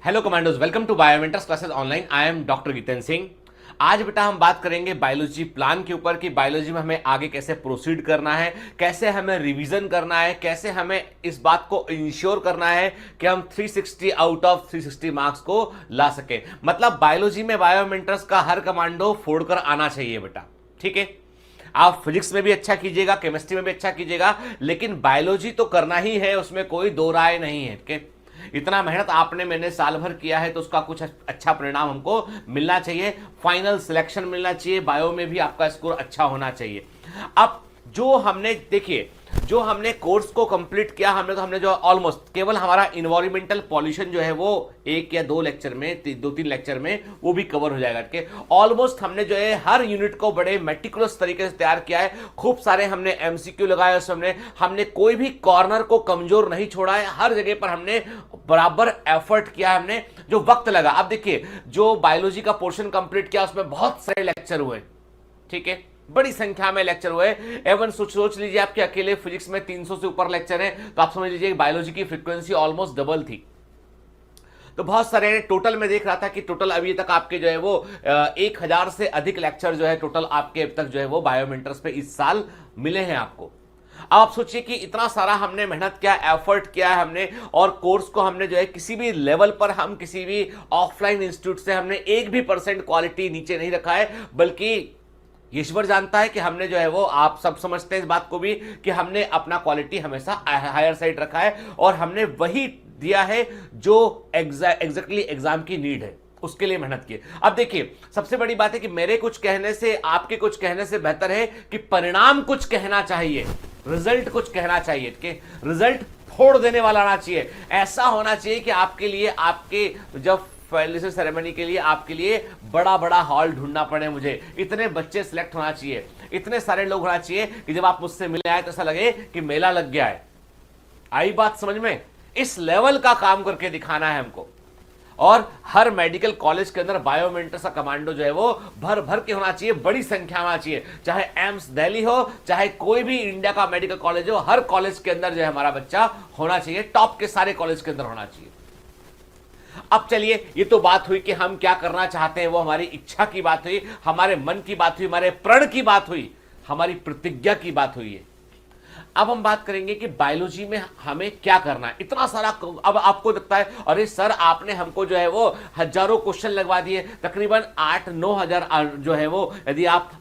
Hello commandos, welcome to biomentors classes online. I am doctor Jitendra Singh. आज बेटा हम बात करेंगे बायोलॉजी प्लान के ऊपर कि बायोलॉजी में हमें आगे कैसे प्रोसीड करना है, कैसे हमें रिवीजन करना है, कैसे हमें इस बात को इंश्योर करना है कि हम 360 आउट ऑफ 360 मार्क्स को ला सके। मतलब बायोलॉजी में बायोमेंटर्स का हर कमांडो फोड़कर आना चाहिए बेटा, ठीक है। आप फिजिक्स में भी अच्छा कीजिएगा, केमिस्ट्री में भी अच्छा कीजिएगा, लेकिन बायोलॉजी तो करना ही है, उसमें कोई दो राय नहीं है, ठीक है। इतना मेहनत आपने मैंने साल भर किया है तो उसका कुछ अच्छा परिणाम हमको मिलना चाहिए, फाइनल सिलेक्शन मिलना चाहिए, बायो में भी आपका स्कोर अच्छा होना चाहिए। अब जो हमने देखिए, जो हमने कोर्स को कंप्लीट किया, हमने जो ऑलमोस्ट केवल हमारा इन्वायरमेंटल पॉल्यूशन जो है वो एक या दो लेक्चर में, दो तीन लेक्चर में वो भी कवर हो जाएगा के। ऑलमोस्ट हमने जो है हर यूनिट को बड़े मेटिकुलस तरीके से तैयार किया है। खूब सारे हमने एमसीक्यू लगाए, उसमें हमने कोई भी कॉर्नर को कमजोर नहीं छोड़ा है, हर जगह पर हमने बराबर एफर्ट किया है। हमने जो वक्त लगा, अब देखिए जो बायोलॉजी का पोर्शन कंप्लीट किया उसमें बहुत सारे लेक्चर हुए, ठीक है, बड़ी संख्या में लेक्चर हुए। एवं सोच लीजिए आपके अकेले फिजिक्स में 300 से ऊपर लेक्चर हैं, तो आप समझ लीजिए बायोलॉजी की फ्रीक्वेंसी ऑलमोस्ट डबल थी। तो बहुत सारे टोटल में देख रहा था कि टोटल अभी तक आपके जो है वो 1000 से अधिक लेक्चर जो है टोटल आपके अब तक जो है वो बायोमेंटर्स पे इस साल मिले हैं आपको। अब आप सोचिए कि इतना सारा हमने मेहनत किया, एफर्ट किया है हमने, और कोर्स को हमने जो है किसी भी लेवल पर, हम किसी भी ऑफलाइन इंस्टीट्यूट से हमने 1% क्वालिटी नीचे नहीं रखा है, बल्कि ईश्वर जानता है कि हमने जो है वो, आप सब समझते हैं इस बात को भी, कि हमने अपना क्वालिटी हमेशा हायर साइड रखा है और हमने वही दिया है जो एग्जैक्टली एग्जाम की नीड है, उसके लिए मेहनत की। अब देखिए सबसे बड़ी बात है कि मेरे कुछ कहने से, आपके कुछ कहने से बेहतर है कि परिणाम कुछ कहना चाहिए, रिजल्ट कुछ कहना चाहिए, कि रिजल्ट फोड़ देने वाला आना चाहिए। ऐसा होना चाहिए कि आपके लिए, आपके जब फाइनल सेरेमनी के लिए आपके लिए बड़ा बड़ा हॉल ढूंढना पड़े, मुझे इतने बच्चे सिलेक्ट होना चाहिए, इतने सारे लोग होना चाहिए कि जब आप मुझसे मिले आए तो ऐसा लगे कि मेला लग गया है। आई बात समझ में? इस लेवल का काम करके दिखाना है हमको। और हर मेडिकल कॉलेज के अंदर बायोमेंटर्स का कमांडो जो है वो भर भर के होना चाहिए, बड़ी संख्या में होना चाहिए, चाहे एम्स दिल्ली हो, चाहे कोई भी इंडिया का मेडिकल कॉलेज हो, हर कॉलेज के अंदर जो है हमारा बच्चा होना चाहिए, टॉप के सारे कॉलेज के अंदर होना चाहिए। अब चलिए, ये तो बात हुई कि हम क्या करना चाहते हैं, वो हमारी इच्छा की बात हुई, हमारे मन की बात हुई, हमारे प्रण की बात हुई, हमारी प्रतिज्ञा की बात हुई है। अब हम बात करेंगे कि बायोलॉजी में हमें क्या करना है। इतना सारा, अब आपको लगता है अरे सर आपने हमको जो है वो हजारों क्वेश्चन लगवा दिए, तकरीबन 8-9 हजार जो है वो, यदि आप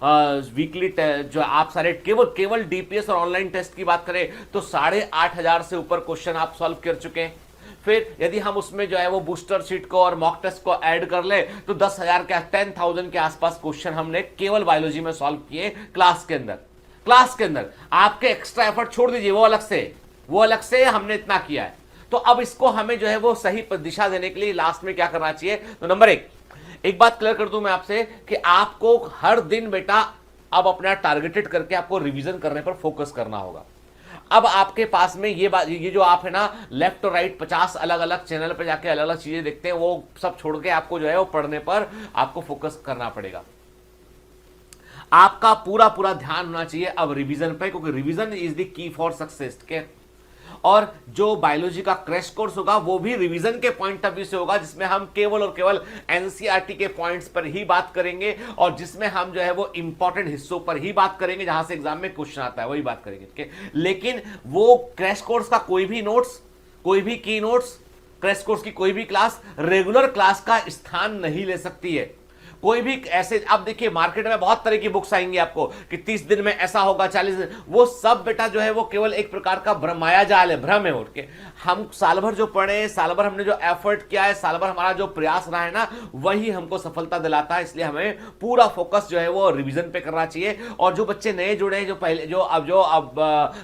वीकली जो आप सारे केवल डीपीएस और ऑनलाइन टेस्ट की बात करें तो 8,500 से ऊपर क्वेश्चन आप सॉल्व कर चुके हैं। फिर यदि हम उसमें जो है वो बूस्टर शीट को और मॉक टेस्ट को ऐड कर ले तो 10,000 के आसपास क्वेश्चन हमने केवल बायोलॉजी में सॉल्व किए क्लास के अंदर। आपके एक्स्ट्रा एफर्ट छोड़ दीजिए, वो अलग से हमने इतना किया है। तो अब इसको हमें जो है वो सही दिशा देने के लिए लास्ट में क्या करना चाहिए, तो नंबर एक बात क्लियर कर दूं मैं आपसे कि आपको हर दिन बेटा अब अपना टारगेटेड करके आपको रिवीजन करने पर फोकस करना होगा। अब आपके पास में ये जो आप है ना लेफ्ट और राइट 50 अलग अलग चैनल पर जाके अलग अलग चीजें देखते हैं, वो सब छोड़ के आपको जो है वो पढ़ने पर आपको फोकस करना पड़ेगा। आपका पूरा ध्यान होना चाहिए अब रिवीजन पे, क्योंकि revision is the key for success के। और जो बायोलॉजी का क्रैश कोर्स होगा वो भी रिवीजन के पॉइंट ऑफ व्यू से होगा, जिसमें हम केवल और केवल एनसीईआरटी के पॉइंट्स पर ही बात करेंगे और जिसमें हम जो है वो इंपॉर्टेंट हिस्सों पर ही बात करेंगे, जहां से एग्जाम में क्वेश्चन आता है वही बात करेंगे, ठीक है। लेकिन वो क्रैश कोर्स का कोई भी नोट्स, कोई भी की नोट्स, क्रैश कोर्स की कोई भी क्लास रेगुलर क्लास का स्थान नहीं ले सकती है। कोई भी ऐसे, अब देखिए मार्केट में बहुत तरह की बुक्स आएंगी आपको कि 30 दिन में ऐसा होगा, 40 दिन, वो सब बेटा जो है वो केवल एक प्रकार का माया जाल है, भ्रम है। उठ के हम साल भर जो पढ़े, साल भर हमने जो एफर्ट किया है, साल भर हमारा जो प्रयास रहा है ना, वही हमको सफलता दिलाता है। इसलिए हमें पूरा फोकस जो है वो रिवीजन पे करना चाहिए। और जो बच्चे नए जुड़े हैं, जो पहले जो अब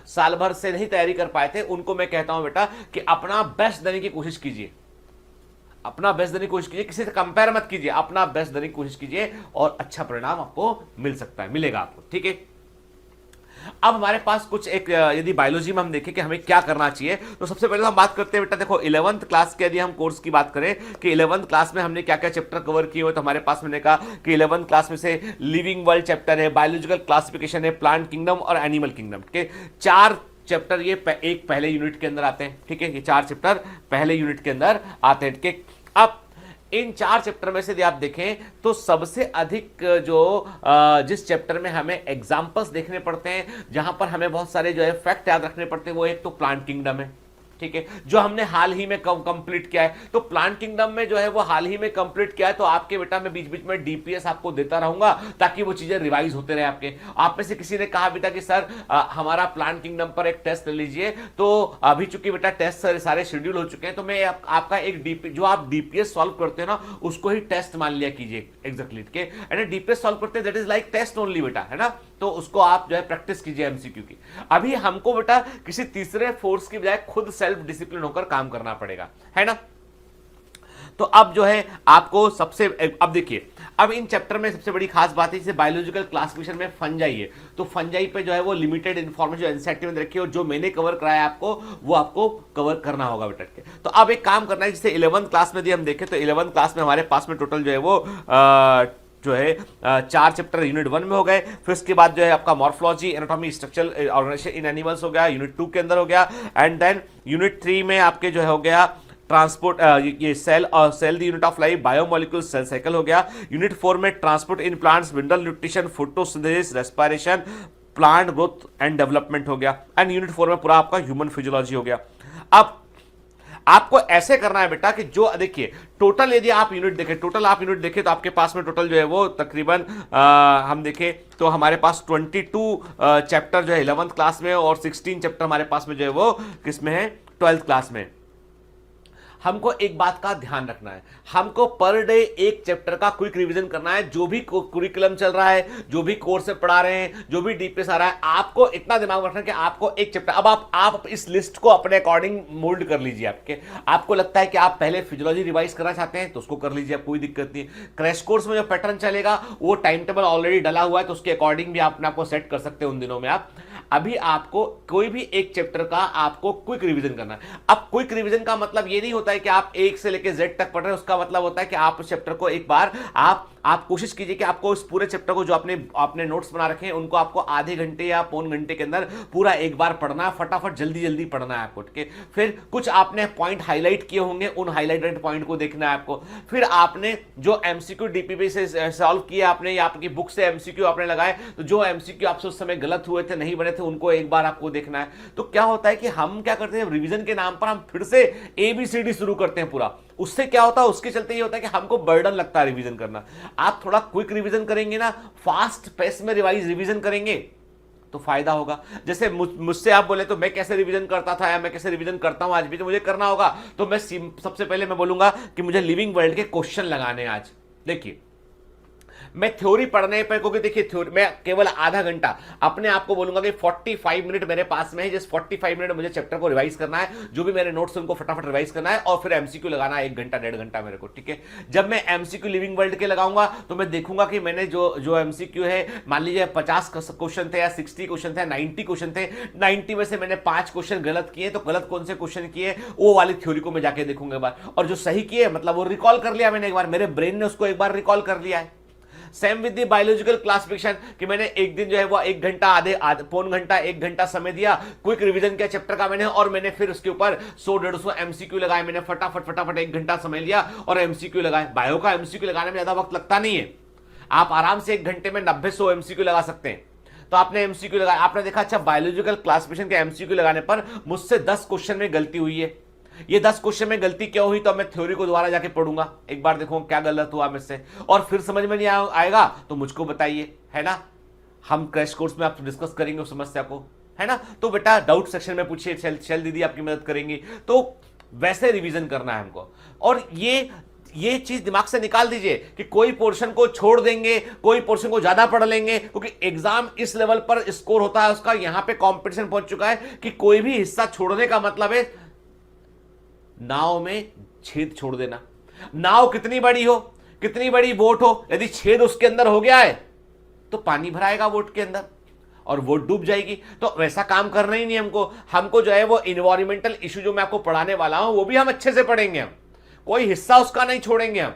साल भर से नहीं तैयारी कर पाए थे, उनको मैं कहता हूं बेटा कि अपना बेस्ट देने की कोशिश कीजिए, अपना बेस्ट देने की कोशिश कीजिए, किसी से कंपेयर मत कीजिए, अपना बेस्ट देने की कोशिश कीजिए और अच्छा परिणाम आपको मिल सकता है, मिलेगा आपको, ठीक है। अब हमारे पास कुछ एक, यदि बायोलॉजी में हम देखें कि हमें क्या करना चाहिए, तो सबसे पहले हम बात करते हैं बेटा, देखो 11th क्लास के यदि हम कोर्स की बात करें कि 11th क्लास में हमने क्या क्या चैप्टर कवर किए हुए, तो हमारे पास मैंने कहा कि 11th क्लास में से लिविंग वर्ल्ड चैप्टर है, बायोलॉजिकल क्लासिफिकेशन है, प्लांट किंगडम और एनिमल किंगडम के 4 चैप्टर ये एक पहले यूनिट के अंदर आते हैं, ठीक है। ये 4 चैप्टर पहले यूनिट के अंदर आते हैं, ठीक है। अब इन 4 चैप्टर में से यदि आप देखें तो सबसे अधिक जो जिस चैप्टर में हमें एग्जांपल्स देखने पड़ते हैं, जहां पर हमें बहुत सारे जो है फैक्ट याद रखने पड़ते हैं, वो एक तो प्लांट किंगडम है, ठीक है, जो हमने हाल ही में कंप्लीट किया है। तो प्लांट किंगडम में जो है वो हाल ही में कंप्लीट किया है, तो आपके बेटा मैं बीच बीच में डीपीएस आपको देता रहूंगा ताकि वो चीजें रिवाइज होते रहे आपके। आप में से किसी ने कहा बेटा कि सर हमारा प्लांट किंगडम पर एक टेस्ट ले लीजिए, तो अभी चूंकि बेटा टेस्ट सारे शेड्यूल हो चुके हैं, तो मैं आपका एक डीपी जो आप डीपीएस सॉल्व करते हो ना, उसको ही टेस्ट मान लिया कीजिए एग्जैक्टली के, एंड डीपीएस सॉल्व करते हैं that is like test only बेटा, है ना, तो उसको आप जो है प्रैक्टिस कीजिए एमसीक्यू की। अभी हमको बेटा किसी तीसरे फोर्स की बजाय खुद सेल्फ डिसिप्लिन होकर काम करना पड़ेगा, है ना। तो अब जो है आपको सबसे, अब देखिए, अब इन चैप्टर में सबसे बड़ी खास बात है, जैसे बायोलॉजिकल क्लासिफिकेशन में फंजाई है, तो फंजाई पे जो है वो लिमिटेड इंफॉर्मेशन एनसीईआरटी में रखी है, और जो मैंने कवर कराया आपको वो आपको कवर करना होगा बेटा के। तो अब एक काम करना है, जैसे 11th क्लास में यदि हम देखें तो 11th क्लास में हमारे पास में टोटल जो है वो जो है 4 चैप्टर यूनिट 1 में हो गए। फिर उसके बाद जो है आपका morphology, anatomy, structural organisation in animals हो गया, यूनिट 2 के अंदर हो गया। एंड देन यूनिट 3 में आपके जो है हो गया ट्रांसपोर्ट, ये सेल और cell the unit of life, biomolecule, cell cycle हो गया। यूनिट 4 में transport in plants, mineral nutrition, photosynthesis, respiration, plant growth and development हो गया। एंड यूनिट 4 में पूरा आपका ह्यूमन फिजियोलॉजी हो गया। अब आपको ऐसे करना है बेटा कि जो देखिए टोटल यदि आप यूनिट देखें, टोटल आप यूनिट देखें तो आपके पास में टोटल जो है वो तकरीबन हम देखें तो हमारे पास 22 चैप्टर जो है 11th क्लास में, और 16 चैप्टर हमारे पास में जो है वो किस में है, 12th क्लास में। हमको एक बात का ध्यान रखना है, हमको पर डे एक चैप्टर का क्विक रिवीजन करना है। जो भी कुरिकुलम चल रहा है, जो भी कोर्स से पढ़ा रहे हैं, जो भी डीपीएस आ रहा है, आपको इतना दिमाग रखना है कि आपको एक चैप्टर, अब आप इस लिस्ट को अपने अकॉर्डिंग मोल्ड कर लीजिए। आपको लगता है कि आप पहले फिजियोलॉजी रिवाइज करना चाहते हैं तो उसको कर लीजिए, कोई दिक्कत नहीं। क्रैश कोर्स में जो पैटर्न चलेगा वो टाइम टेबल ऑलरेडी डला हुआ है, तो उसके अकॉर्डिंग भी आपने आपको सेट कर सकते हैं उन दिनों में आप। अभी आपको कोई भी एक चैप्टर का आपको क्विक रिवीजन करना है। अब क्विक रिवीजन का मतलब ये नहीं होता है कि आप 1 से लेकर Z तक पढ़ रहे हैं, उसका मतलब होता है कि आप उस चैप्टर को एक बार आप कोशिश कीजिए कि आपको इस पूरे चैप्टर को जो आपने नोट्स बना रखे हैं उनको आपको आधे घंटे या पौन घंटे के अंदर पूरा एक बार पढ़ना है, फटाफट जल्दी जल्दी पढ़ना है आपको, ठीक है। फिर कुछ आपने पॉइंट हाईलाइट किए होंगे, उन हाईलाइटेड पॉइंट को देखना है आपको। फिर आपने जो एमसीक्यू डीपीपी से सॉल्व किए आपने, या आपकी बुक से एमसीक्यू आपने लगाए, तो जो एमसीक्यू आपसे उस समय गलत हुए थे, नहीं बने थे, उनको एक बार आपको देखना है। तो क्या होता है कि हम क्या करते हैं, रिवीजन के नाम पर हम फिर से ABCD शुरू करते हैं पूरा। उससे क्या होता है, उसके चलते ये होता है कि हमको बर्डन लगता है रिवीजन करना। आप थोड़ा क्विक रिवीजन करेंगे ना, फास्ट पेस में रिवीजन करेंगे तो फायदा होगा। जैसे मुझसे आप बोले तो मैं कैसे रिवीजन करता था या मैं कैसे रिवीजन करता हूं आज भी, तो मुझे करना होगा तो मैं सबसे पहले मैं बोलूंगा कि मुझे लिविंग वर्ल्ड के क्वेश्चन लगाने हैं आज। देखिए मैं थ्योरी पढ़ने पर, क्योंकि देखिए थ्योरी मैं केवल आधा घंटा अपने आप को बोलूंगा कि 45 मिनट मेरे पास में है, जिस 45 मिनट मुझे चैप्टर को रिवाइज करना है, जो भी मेरे नोट्स उनको फटाफट रिवाइज करना है, और फिर एमसीक्यू लगाना है 1 घंटा 1.5 घंटा मेरे को, ठीक है। जब मैं एमसीक्यू लिविंग वर्ल्ड के लगाऊंगा तो मैं देखूंगा कि मैंने जो एमसीक्यू है, मान लीजिए 50 क्वेश्चन थे या 60 क्वेश्चन थे, 90 क्वेश्चन थे, 90 में से मैंने 5 क्वेश्चन गलत किए, तो गलत कौन से क्वेश्चन किए वो वाली थ्योरी को मैं जाके देखूंगा एक बार, और जो सही किए मतलब वो रिकॉल कर लिया मैंने एक बार, मेरे ब्रेन ने उसको एक बार रिकॉल कर लिया है। Same with the biological classification कि मैंने एक दिन जो है वो 1 घंटा आधे पौन घंटा 1 घंटा समय दिया, क्विक रिवीजन किया चैप्टर का मैंने, और मैंने फिर उसके ऊपर 100-150 एमसीक्यू लगाए, मैंने फटाफट 1 घंटा समय लिया और एमसीक्यू लगाए। बायो का एमसीक्यू लगाने में ज्यादा वक्त लगता नहीं है, आप आराम से 1 घंटे में 90-100 एमसीक्यू लगा सकते हैं। तो आपने एमसीक्यू लगाया, आपने देखा अच्छा बायोलॉजिकल क्लासिफिकेशन के एमसीक्यू लगाने पर मुझसे 10 क्वेश्चन में गलती हुई है। ये 10 क्वेश्चन में गलती क्यों हुई, तो मैं थ्योरी को दोबारा जाके पढ़ूंगा, एक बार देखूंगा क्या गलत हुआ मुझसे, और फिर समझ में नहीं आएगा तो मुझको बताइए, है ना। हम क्रैश कोर्स में आप डिस्कस करेंगे उस समस्या को, है ना। तो बेटा डाउट सेक्शन में पूछिए, शैल दीदी आपकी मदद करेंगी। तो वैसे रिवीजन करना है हमको, और ये चीज दिमाग से निकाल दीजिए कि कोई पोर्शन को छोड़ देंगे, कोई पोर्शन को ज्यादा पढ़ लेंगे, क्योंकि एग्जाम इस लेवल पर स्कोर होता है उसका, यहां पे कंपटीशन पहुंच चुका है कि कोई भी हिस्सा छोड़ने का मतलब है नाव में छेद छोड़ देना। नाव कितनी बड़ी हो, कितनी बड़ी बोट हो, यदि छेद उसके अंदर हो गया है तो पानी भराएगा बोट के अंदर और बोट डूब जाएगी। तो वैसा काम करना ही नहीं हमको जो है वो इन्वायरमेंटल इशू जो मैं आपको पढ़ाने वाला हूं वो भी हम अच्छे से पढ़ेंगे, हम कोई हिस्सा उसका नहीं छोड़ेंगे हम।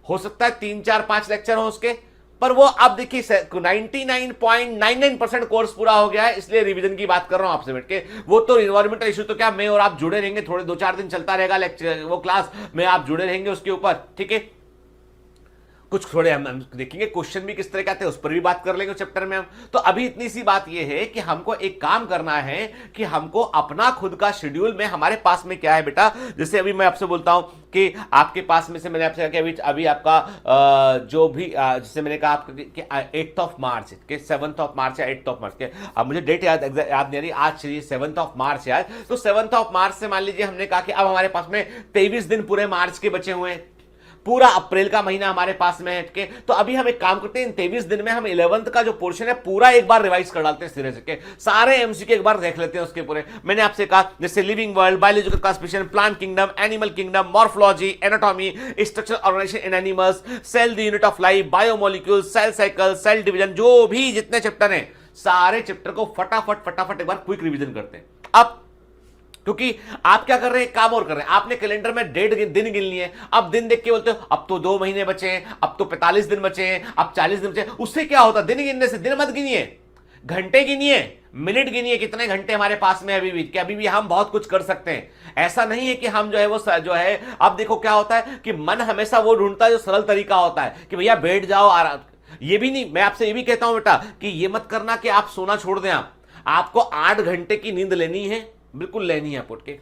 हो सकता है 3-4-5 लेक्चर हो उसके, पर वो अब देखिए 99.99% कोर्स पूरा हो गया है, इसलिए रिवीजन की बात कर रहा हूं आपसे बैठ के। वो तो इन्वायरमेंटल इशू तो क्या, मैं और आप जुड़े रहेंगे, थोड़े 2-4 दिन चलता रहेगा लेक्चर, वो क्लास में आप जुड़े रहेंगे उसके ऊपर, ठीक है। कुछ थोड़े हम देखेंगे क्वेश्चन भी किस तरह के आते हैं, उस पर भी बात कर लेंगे चैप्टर में हम। तो अभी इतनी सी बात ये है कि हमको एक काम करना है कि हमको अपना खुद का शेड्यूल में, हमारे पास में क्या है बेटा, जैसे अभी मैं आपसे बोलता हूं कि आपके पास में से मैंने आपसे कहा कि अभी आपका जो भी जैसे मैंने कहा आपका 8th ऑफ मार्च के 7th ऑफ मार्च या 8th ऑफ मार्च के, अब मुझे डेट याद नहीं रही, आज 7th ऑफ मार्च है। तो 7th ऑफ मार्च से मान लीजिए हमने कहा कि अब हमारे पास में 23 दिन पूरे मार्च के बचे हुए हैं, पूरा अप्रैल का महीना हमारे पास में है के। तो अभी हम एक काम करते हैं, इन 23 दिन में हम 11th का जो पोर्शन है पूरा एक बार रिवाइज कर डालते हैं सिरे से, के सारे एमसीक्यू एक बार देख लेते हैं उसके पूरे। मैंने आपसे कहा जैसे living world, biological classification, plant kingdom, animal kingdom, morphology, anatomy, structural organisation in animals, cell the unit of life, biomolecule, cell cycle, cell division, जो भी जितने चैप्टर हैं सारे चैप्टर को फटाफट एक बार क्विक रिवीजन करते हैं। अब क्योंकि आप क्या कर रहे हैं, काम और कर रहे हैं, आपने कैलेंडर में डेट दिन गिन लिए, अब दिन देख के बोलते हो अब तो 2 महीने बचे हैं, अब तो 45 दिन बचे हैं, अब 40 दिन बचे हैं। उससे क्या होता, दिन गिनने से दिन मत गिनिए, घंटे गिनिए, मिनट गिनिए, कितने घंटे हमारे पास में अभी भी, कि अभी भी हम बहुत कुछ कर सकते हैं। ऐसा नहीं है कि हम जो है वो जो है, अब देखो क्या होता है कि मन हमेशा वो ढूंढता है जो सरल तरीका होता है कि भैया बैठ जाओ आराम। ये भी नहीं, मैं आपसे ये भी कहता हूं बेटा कि ये मत करना कि आप सोना छोड़ दें। आपको 8 घंटे की नींद लेनी है, बिल्कुल लेनी है। पुट के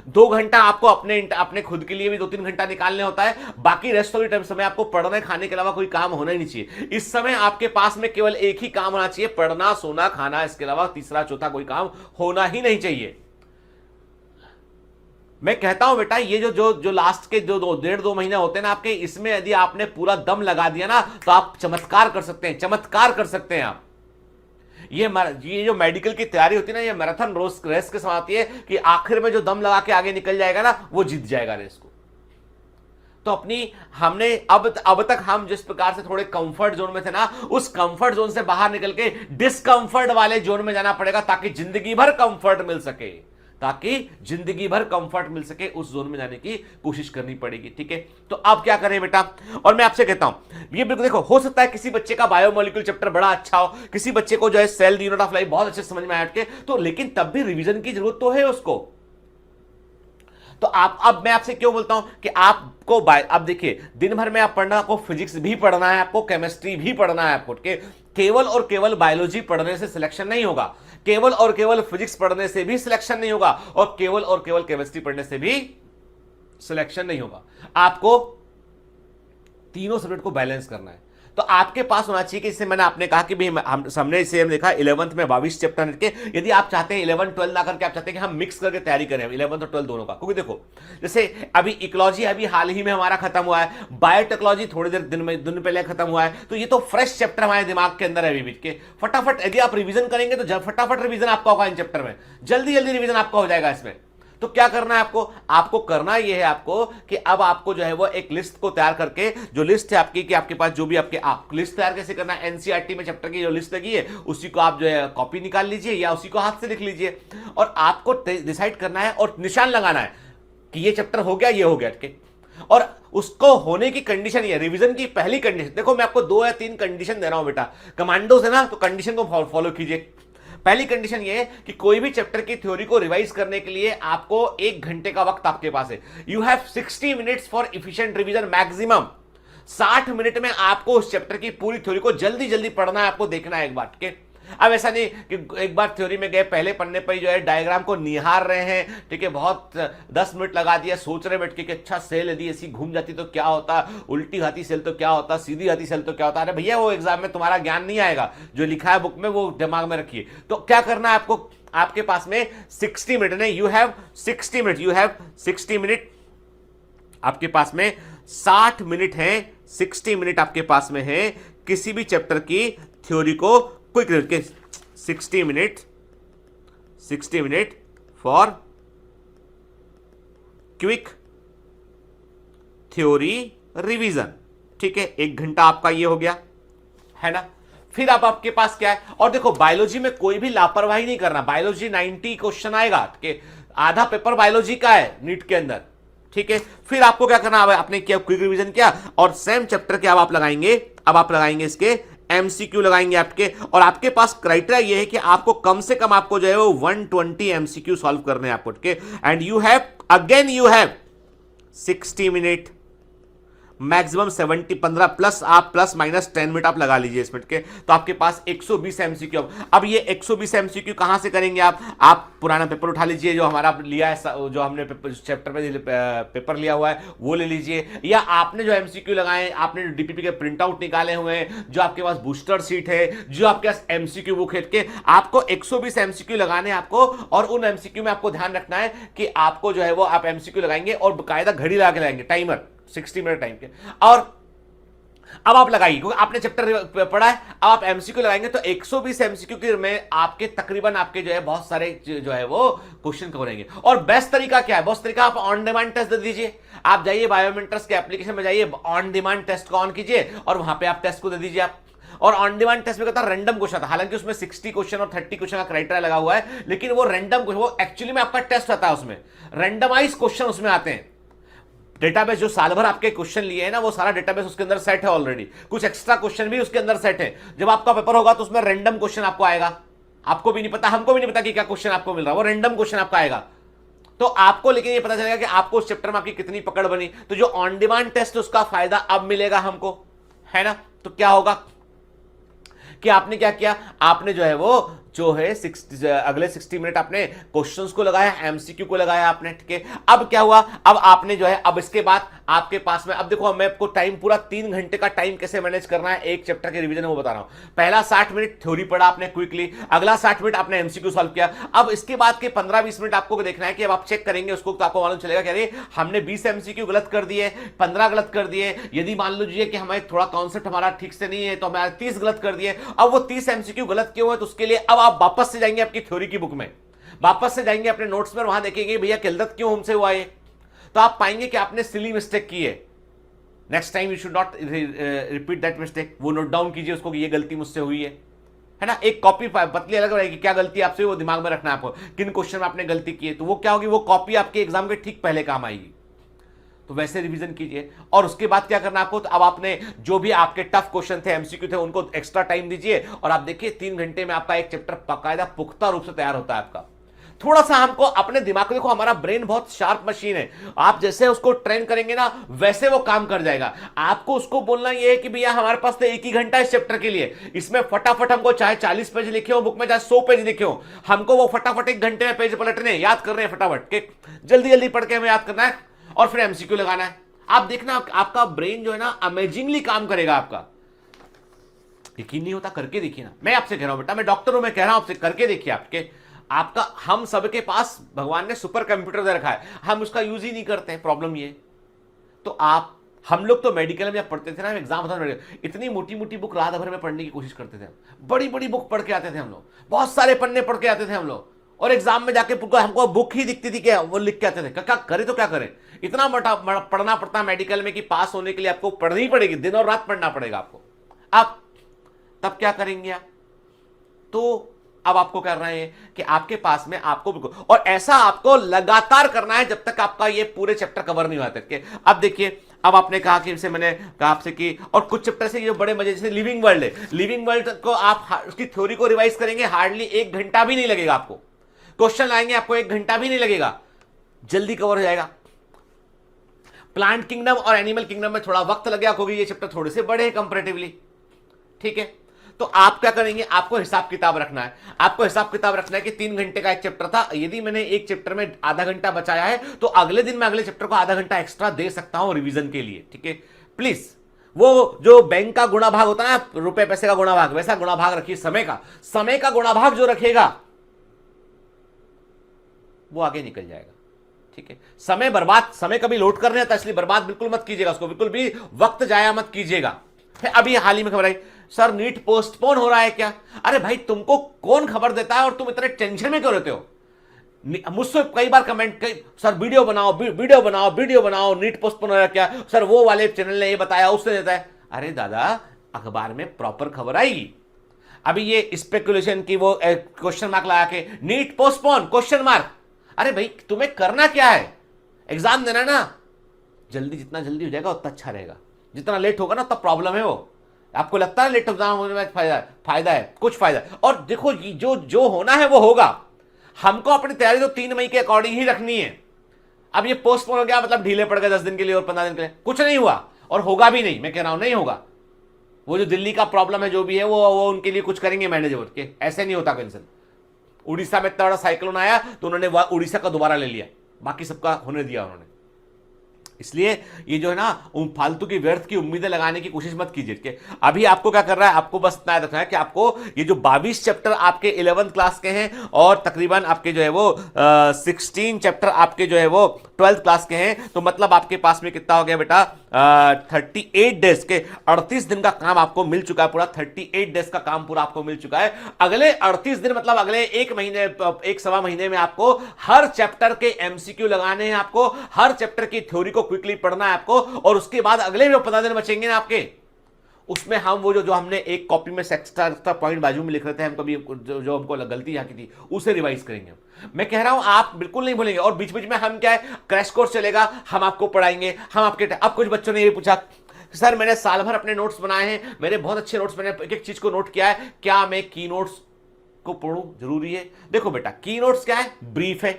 2 घंटा आपको अपने खुद के लिए भी 2-3 घंटा निकालने होता है, बाकी रेस्ट ऑफ द टाइम समय आपको पढ़ने खाने के अलावा कोई काम होना ही नहीं चाहिए। इस समय आपके पास में केवल एक ही काम होना चाहिए, पढ़ना, सोना, खाना, इसके अलावा तीसरा चौथा कोई काम होना ही नहीं चाहिए। मैं कहता हूं बेटा ये जो लास्ट के जो 1.5-2 महीने होते हैं ना आपके, इसमें यदि आपने पूरा दम लगा दिया ना तो आप चमत्कार कर सकते हैं, चमत्कार कर सकते हैं आप। ये जो मेडिकल की तैयारी होती है ना, ये मैराथन रेस के समान होती है कि आखिर में जो दम लगा के आगे निकल जाएगा ना वो जीत जाएगा रेस को। तो हमने अब तक हम जिस प्रकार से थोड़े कंफर्ट जोन में थे ना, उस कंफर्ट जोन से बाहर निकल के डिस्कंफर्ट वाले जोन में जाना पड़ेगा ताकि जिंदगी भर कंफर्ट मिल सके, उस जोन में जाने की कोशिश करनी पड़ेगी, ठीक है। तो अब क्या करें बेटा, और मैं आपसे कहता हूं ये बिल्कुल देखो, हो सकता है किसी बच्चे का बायोमोलिक्यूल चैप्टर बड़ा अच्छा हो, किसी बच्चे को जो है cell the unit of life बहुत अच्छे समझ में आया के, तो लेकिन तब भी रिवीजन की जरूरत तो है उसको। तो अब मैं आपसे क्यों बोलता हूं कि आपको अब देखिए दिन भर में आप पढ़ना, आपको फिजिक्स भी पढ़ना है, आपको केमिस्ट्री भी पढ़ना है, आपको केवल और केवल बायोलॉजी पढ़ने से सिलेक्शन नहीं होगा, केवल और केवल फिजिक्स पढ़ने से भी सिलेक्शन नहीं होगा, और केवल और केवल केमिस्ट्री पढ़ने से भी सिलेक्शन नहीं होगा। आपको तीनों सब्जेक्ट को बैलेंस करना है। तो आपके पास होना चाहिए कि इससे मैंने आपने कहा कि भी हमने इसे देखा 11th में 22 चैप्टर के, यदि आप चाहते हैं 11 12 ना करके आप चाहते हैं कि हम मिक्स करके तैयारी करें 11th और 12 दोनों का, क्योंकि देखो जैसे अभी इकोलॉजी अभी हाल ही में हमारा खत्म हुआ है, बायोटेक्नोलॉजी थोड़ी देर दिन पहले खत्म हुआ है, तो ये तो फ्रेश चैप्टर हमारे दिमाग के अंदर है अभी बीच के। फटाफट यदि आप रिविजन करेंगे तो फटाफट रिविजन आपका होगा इन चैप्टर में, जल्दी रिविजन आपका हो जाएगा इसमें। तो क्या करना है आपको करना यह है आपको कि अब आपको जो है वो एक लिस्ट को तैयार करके, जो लिस्ट है आपकी कि आपके पास जो भी आप लिस्ट तैयार कैसे करना है, एनसीईआरटी में चैप्टर की जो लिस्ट लगी है उसी को आप जो है कॉपी निकाल लीजिए या उसी को हाथ से लिख लीजिए, और आपको डिसाइड करना है और निशान लगाना है कि ये चैप्टर हो गया, ये हो गया, ठीक है। और उसको होने की कंडीशन ये, रिवीजन की पहली कंडीशन देखो, मैं आपको 2 या 3 कंडीशन दे रहा हूं बेटा, कमांडो से ना, तो कंडीशन को फॉलो कीजिए। पहली कंडीशन ये है कि कोई भी चैप्टर की थ्योरी को रिवाइज करने के लिए आपको 1 घंटे का वक्त आपके पास है। You have 60 minutes for efficient revision maximum. 60 minute में आपको उस चैप्टर की पूरी थ्योरी को जल्दी जल्दी पढ़ना है, आपको देखना है एक बार, ठीक है। अब ऐसा नहीं कि एक बार थ्योरी में गए, पहले पन्ने पर जो है डायग्राम को निहार रहे हैं, ठीक है, बहुत 10 मिनट लगा दिया, सोच रहे बैठ के कि अच्छा सेल यदि ऐसी घूम जाती तो क्या होता, उल्टी हाथी सेल तो क्या होता, सीधी हाथी सेल तो क्या होता। अरे भैया वो एग्जाम में तुम्हारा ज्ञान नहीं आएगा, जो लिखा है बुक में वो दिमाग में रखिए। तो क्या करना है आपको, आपके पास में 60 मिनट है, यू हैव 60 मिनट, आपके पास में 60 मिनट है, 60 मिनट आपके पास में है किसी भी चैप्टर की थ्योरी को quick 60 minute for quick theory revision, ठीक है। 1 घंटा आपका ये हो गया है ना। फिर अब आपके पास क्या है, और देखो बायोलॉजी में कोई भी लापरवाही नहीं करना, बायोलॉजी 90 क्वेश्चन आएगा, ठीक है, आधा पेपर बायोलॉजी का है नीट के अंदर, ठीक है। फिर आपको क्या करना है, आपने किया क्विक रिवीजन किया, और सेम चैप्टर के अब आप लगाएंगे अब आप लगाएंगे इसके एमसीक्यू लगाएंगे आपके, और आपके पास क्राइटेरिया ये है कि आपको कम से कम आपको जो है वो 120 एमसीक्यू सॉल्व करने हैं आपको, ठीक है। And you have 60 minute, maximum 70, 15 plus आप प्लस माइनस 10 मिनट आप लगा लीजिए इसमें के, तो आपके पास 120 एमसीक्यू। अब ये 120 एमसीक्यू कहां से करेंगे आप पुराना पेपर उठा लीजिए जो हमारा लिया है, जो हमने चैप्टर में पेपर लिया हुआ है वो ले लीजिए, या आपने जो एमसीक्यू लगाए, आपने जो डीपीपी के प्रिंट आउट निकाले हुए हैं, जो आपके पास बूस्टर सीट है, जो आपके पास एमसीक्यू बुक है के, आपको 120 एमसीक्यू लगाने हैं आपको। और उन एमसीक्यू में आपको ध्यान रखना है कि आपको जो है वो आप एमसीक्यू लगाएंगे और बाकायदा घड़ी लगा के लगाएंगे, टाइमर 60 मिनट टाइम के। और अब आप लगाइए, क्योंकि आपने चैप्टर पढ़ा है, अब आप एमसीक्यू लगाएंगे तो 120 एमसीक्यू के में आपके तकरीबन आपके जो है बहुत सारे जो है वो क्वेश्चन कवर होंगे। और बेस्ट तरीका क्या है? बेस्ट तरीका आप ऑन डिमांड टेस्ट दे दीजिए। आप जाइए बायोमेंटर्स के एप्लीकेशन में जाइए, ऑन डिमांड टेस्ट को ऑन कीजिए और वहां पे आप टेस्ट को दे दीजिए आप। और ऑन डिमांड टेस्ट में कहता है रैंडम क्वेश्चन था, हालांकि उसमें 60 क्वेश्चन और 30 क्वेश्चन का क्राइटेरिया लगा हुआ है, लेकिन वो रैंडम, वो एक्चुअली में आपका टेस्ट आता है, उसमें रैंडमाइज क्वेश्चन उसमें आते हैं। डेटाबेस जो साल भर आपके क्वेश्चन लिए हैं ना, वो सारा डेटाबेस उसके अंदर सेट है ऑलरेडी, कुछ एक्स्ट्रा क्वेश्चन भी उसके अंदर सेट है। जब आपका पेपर होगा तो उसमें रैंडम क्वेश्चन आपको आएगा, आपको भी नहीं पता, हमको भी नहीं पता कि क्या क्वेश्चन आपको मिल रहा है, वो रैंडम क्वेश्चन आपका आएगा। तो आपको लेकिन ये पता चलेगा कि आपको उस चैप्टर में आपकी कितनी पकड़ बनी। तो जो ऑन डिमांड टेस्ट, उसका फायदा अब मिलेगा हमको, है ना। तो क्या होगा कि आपने क्या किया, आपने जो है वो जो है अगले 60 मिनट आपने क्वेश्चंस को लगाया, एमसीक्यू को लगाया आपने, ठीक है। अब क्या हुआ, अब आपने जो है, अब इसके बाद आपके पास में, अब देखो मैं आपको टाइम पूरा 3 घंटे का टाइम कैसे मैनेज करना है एक चैप्टर के रिवीजन वो बता रहा हूं। पहला 60 मिनट थ्योरी पढ़ा आपने क्विकली, अगला 60 मिनट आपने एमसीक्यू सॉल्व किया। अब इसके बाद के 15-20 मिनट आपको देखना है कि अब आप चेक करेंगे उसको, तो आपको मालूम चलेगा कि अरे हमने 20 एमसीक्यू गलत कर दिए, 15 गलत कर दिए। यदि मान लीजिए कि हमारे थोड़ा कॉन्सेप्ट हमारा ठीक से नहीं है तो हमारे 30 गलत कर दिए। अब वो 30 एमसीक्यू गलत क्यों है, तो उसके लिए अब आप वापस से जाएंगे आपकी थ्योरी की बुक में, वापस से जाएंगे अपने नोट्स में, वहां देखेंगे भैया गलत क्यों हमसे हुआ है, तो आप पाएंगे कि आपने सिली मिस्टेक की है। Next time you should not repeat that mistake. वो नोट डाउन कीजिए उसको कि ये गलती मुझसे हुई है ना। एक कॉपी पतली अलग रहेगी, क्या गलती आपसे, वो दिमाग में रखना है आपको, किन क्वेश्चन में आपने गलती की है, तो वो क्या होगी, वो कॉपी आपके एग्जाम के ठीक पहले काम आएगी। तो वैसे रिवीजन कीजिए। और उसके बाद क्या करना आपको, तो अब आपने जो भी आपके टफ क्वेश्चन थे, एमसीक्यू थे, उनको एक्स्ट्रा टाइम दीजिए और आप देखिए 3 घंटे में आपका एक चैप्टर बाकायदा पुख्ता रूप से तैयार होता है आपका। थोड़ा सा हमको अपने दिमाग को, देखो हमारा ब्रेन बहुत शार्प मशीन है, आप जैसे उसको ट्रेन करेंगे ना वैसे वो काम कर जाएगा। आपको उसको बोलना ये है कि भैया हमारे पास तो 1 ही घंटा इस चैप्टर के लिए, इसमें फटाफट हमको चाहे 40 पेज लिखे हो बुक में, चाहे 100 पेज लिखे हो, हमको वो फटाफट 1 घंटे में पेज पलटने, याद कर रहे हैं फटाफट के, जल्दी जल्दी पढ़ के हमें याद करना है और फिर एमसीक्यू लगाना है। आप देखना आपका ब्रेन जो है ना अमेजिंगली काम करेगा आपका। यकीन नहीं होता, करके देखिए ना। मैं आपसे कह रहा हूं बेटा, मैं डॉक्टर हूं, मैं कह रहा हूं आपसे, करके देखिए आपका हम सबके पास भगवान ने सुपर कंप्यूटर दे रखा है, हम उसका यूज ही नहीं करते हैं। प्रॉब्लम ये तो हम लोग तो मेडिकल में जब पढ़ते थे ना, एग्जाम होता था, इतनी मोटी मोटी बुक रात भर में पढ़ने की कोशिश करते थे, बड़ी बड़ी बुक पढ़ के आते थे हम लोग, बहुत सारे पन्ने पढ़ के आते थे हम लोग, और एग्जाम में जाके हमको बुक ही दिखती थी क्या, वो लिख के आते थे। क्या करे तो क्या करें, इतना पढ़ना पड़ता मेडिकल में कि पास होने के लिए आपको पढ़नी ही पड़ेगी, दिन और रात पढ़ना पड़ेगा आपको। आप तब क्या करेंगे आप, तो अब आपको करना है कि आपके पास में आपको, और ऐसा आपको लगातार करना है जब तक आपका ये पूरे चैप्टर कवर नहीं होते के। अब देखिए, अब आपने कहा कि इनसे मैंने कहा आपसे कि, और कुछ चैप्टर से ये बड़े मजे, जैसे लिविंग वर्ल्ड है, लिविंग वर्ल्ड को आप उसकी थ्योरी को रिवाइज करेंगे, हार्डली 1 घंटा भी नहीं लगेगा आपको, क्वेश्चन आएंगे आपको 1 घंटा भी नहीं लगेगा, जल्दी कवर हो जाएगा। प्लांट किंगडम और एनिमल किंगडम में थोड़ा वक्त लगेगा क्योंकि ये चैप्टर थोड़े से बड़े हैं कंपैरेटिवली, ठीक है। तो आप क्या करेंगे, आपको हिसाब किताब रखना है, आपको हिसाब किताब रखना है कि 3 घंटे का एक चैप्टर था, यदि मैंने एक चैप्टर में आधा घंटा बचाया है तो अगले दिन मैं अगले चैप्टर को आधा घंटा एक्स्ट्रा दे सकता हूं रिवीजन के लिए, ठीक है। प्लीज वो जो बैंक का गुणा भाग होता है ना, रुपए पैसे का गुणा भाग, वैसा गुणा भाग रखिए समय का गुणा भाग जो रखेगा वो आगे निकल जाएगा, ठीक है। समय कभी लोड करने आता, इसलिए बर्बाद बिल्कुल मत कीजिएगा उसको, बिल्कुल भी वक्त जाया मत कीजिएगा। अभी हाल ही में खबर आई, सर नीट पोस्टपोन हो रहा है क्या। अरे भाई तुमको कौन खबर देता है और तुम इतने टेंशन में क्यों रहते हो। मुझसे कई बार कमेंट, सर वीडियो बनाओ, नीट पोस्टपोन हो रहा है क्या, सर वो वाले चैनल ने ये बताया, उसने देता है। अरे दादा, अखबार में प्रॉपर खबर आएगी। अभी ये स्पेकुलेशन की वो क्वेश्चन मार्क लगा के नीट पोस्टपोन क्वेश्चन मार्क, अरे भाई तुम्हें करना क्या है, एग्जाम देना ना, जितना जल्दी हो जाएगा उतना अच्छा रहेगा, जितना लेट होगा ना उतना प्रॉब्लम है। वो आपको लगता है लेट एग्जाम होने में फायदा है? कुछ फायदा है। और देखो जो जो होना है वो होगा। हमको अपनी तैयारी तो 3 मई के अकॉर्डिंग ही रखनी है। अब ये पोस्टपोन हो गया मतलब ढीले पड़ गए 10 दिन के लिए और 15 दिन के लिए, कुछ नहीं हुआ और होगा भी नहीं। मैं कह रहा हूं नहीं होगा। वो जो दिल्ली का प्रॉब्लम है जो भी है वो उनके लिए कुछ करेंगे मैनेज के, ऐसे नहीं होता कैंसिल। उड़ीसा में इतना बड़ा साइक्लोन आया तो उन्होंने उड़ीसा का दोबारा ले लिया, बाकी सबका होने दिया उन्होंने। इसलिए ये जो है ना फालतू की व्यर्थ की उम्मीदें लगाने की कोशिश मत कीजिए कि अभी आपको क्या कर रहा है, आपको बस इतना रखना है कि आपको ये जो 22 चैप्टर आपके 11th क्लास के हैं और तकरीबन आपके जो है वो 16 चैप्टर आपके जो है वो 12th क्लास के हैं, तो मतलब आपके पास में कितना हो गया बेटा 38 डेज के 38 दिन का काम आपको मिल चुका है पूरा। 38 डेज का काम पूरा आपको मिल चुका है। अगले 38 दिन मतलब अगले 1 महीने 1 सवा महीने में आपको हर चैप्टर के एमसीक्यू लगाने हैं, आपको हर चैप्टर की थ्योरी को क्विकली पढ़ना है आपको। और उसके बाद अगले जो 15 दिन बचेंगे ना आपके, उसमें हम वो जो हमने एक कॉपी में एक्स्ट्रा पॉइंट बाजू में लिख रहे थे, हम कभी जो हमको गलती यहाँ की थी उसे रिवाइज करेंगे। मैं कह रहा हूं आप बिल्कुल नहीं भूलेंगे। और बीच बीच में हम क्या है, क्रैश कोर्स चलेगा, हम आपको पढ़ाएंगे, हम आपके। अब कुछ बच्चों ने ये पूछा सर मैंने साल भर अपने नोट्स बनाए हैं, मेरे बहुत अच्छे नोट्स, मैंने एक एक चीज को नोट किया है, क्या मैं की नोट्स को पढ़ूं, जरूरी है? देखो बेटा की नोट्स क्या है, ब्रीफ है।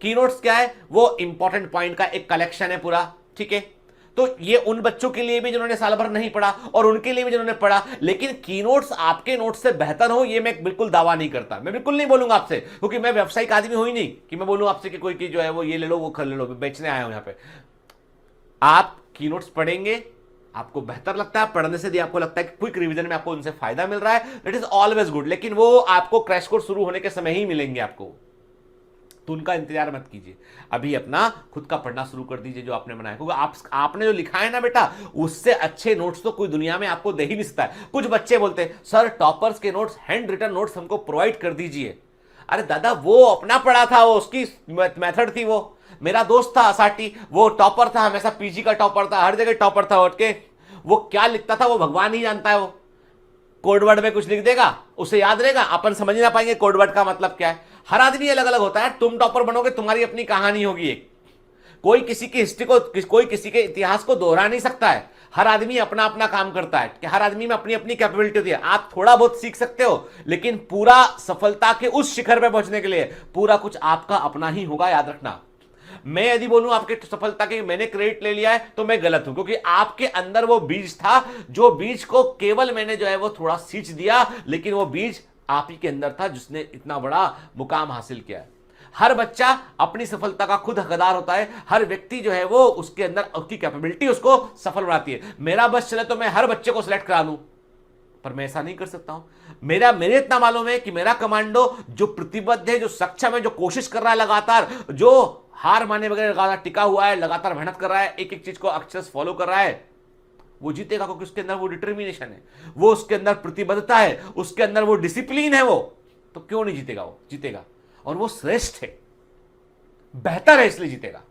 की नोट्स क्या है, वो इंपॉर्टेंट पॉइंट का एक कलेक्शन है पूरा, ठीक है। तो ये उन बच्चों के लिए भी जिन्होंने साल भर नहीं पढ़ा और उनके लिए भी जिन्होंने पढ़ा। लेकिन की नोट्स आपके नोट्स से बेहतर हो ये मैं बिल्कुल दावा नहीं करता, मैं बिल्कुल नहीं बोलूंगा आपसे, क्योंकि मैं व्यावसायिक आदमी हूं ही नहीं कि मैं बोलूं आपसे कि कोई की जो है वो ये ले लो वो कर ले लो, बेचने आया हूं यहां पे। आप की नोट्स पढ़ेंगे, आपको बेहतर लगता है पढ़ने से, यदि आपको लगता है कि क्विक रिवीजन में आपको उनसे फायदा मिल रहा है, दैट इज ऑलवेज गुड। लेकिन वो आपको क्रैश कोर्स शुरू होने के समय ही मिलेंगे आपको, तो उनका इंतजार मत कीजिए। अभी अपना खुद का पढ़ना शुरू कर दीजिए जो आपने बनाया, क्योंकि आपने जो लिखा है ना बेटा, उससे अच्छे नोट्स तो कोई दुनिया में आपको दे ही नहीं सकता है। कुछ बच्चे बोलते हैं सर टॉपर्स के नोट्स, हैंड रिटन नोट्स हमको प्रोवाइड कर दीजिए। अरे दादा वो अपना पढ़ा था, वो उसकी मेथड थी। वो मेरा दोस्त था असाटी, वो टॉपर था, हमेशा पीजी का टॉपर था, हर जगह टॉपर था उठ के। वो क्या लिखता था वो भगवान ही जानता है। वो कोडवर्ड में कुछ लिख देगा, उसे याद रहेगा, अपन समझ ना पाएंगे कोडवर्ड का मतलब क्या है। हर आदमी अलग अलग होता है। तुम टॉपर बनोगे, तुम्हारी अपनी कहानी होगी एक। कोई किसी की हिस्ट्री को, कोई किसी के इतिहास को दोहरा नहीं सकता है। हर आदमी अपना अपना काम करता है कि हर आदमी में अपनी अपनी कैपेबिलिटी होती है। आप थोड़ा बहुत सीख सकते हो, लेकिन पूरा सफलता के उस शिखर पे पहुंचने के लिए पूरा कुछ आपका अपना ही होगा, याद रखना। मैं यदि बोलूं आपके सफलता के मैंने क्रेडिट ले लिया है तो मैं गलत हूं, क्योंकि आपके अंदर वो बीज था, जो बीज को केवल मैंने जो है वो थोड़ा सींच दिया, लेकिन वो बीज आप ही के अंदर था जिसने इतना बड़ा मुकाम हासिल किया है। हर बच्चा अपनी सफलता का खुद हकदार होता है। हर व्यक्ति जो है वो उसके अंदर उसकी कैपेबिलिटी उसको सफल बनाती है। मेरा बस चले तो मैं हर बच्चे को सिलेक्ट करा लूं, पर मैं ऐसा नहीं कर सकता हूं। मेरे इतना मालूम है कि मेरा कमांडो जो प्रतिबद्ध है, जो सक्षम है, जो कोशिश कर रहा है लगातार, जो हार माने वगैरह लगातार टिका हुआ है, लगातार मेहनत कर रहा है, एक एक चीज को अक्षर फॉलो कर रहा है, वो जीतेगा। क्योंकि उसके अंदर वो डिटर्मिनेशन है, वो उसके अंदर प्रतिबद्धता है, उसके अंदर वो डिसिप्लिन है। वो तो क्यों नहीं जीतेगा? वो जीतेगा और वो श्रेष्ठ है, बेहतर है, इसलिए जीतेगा।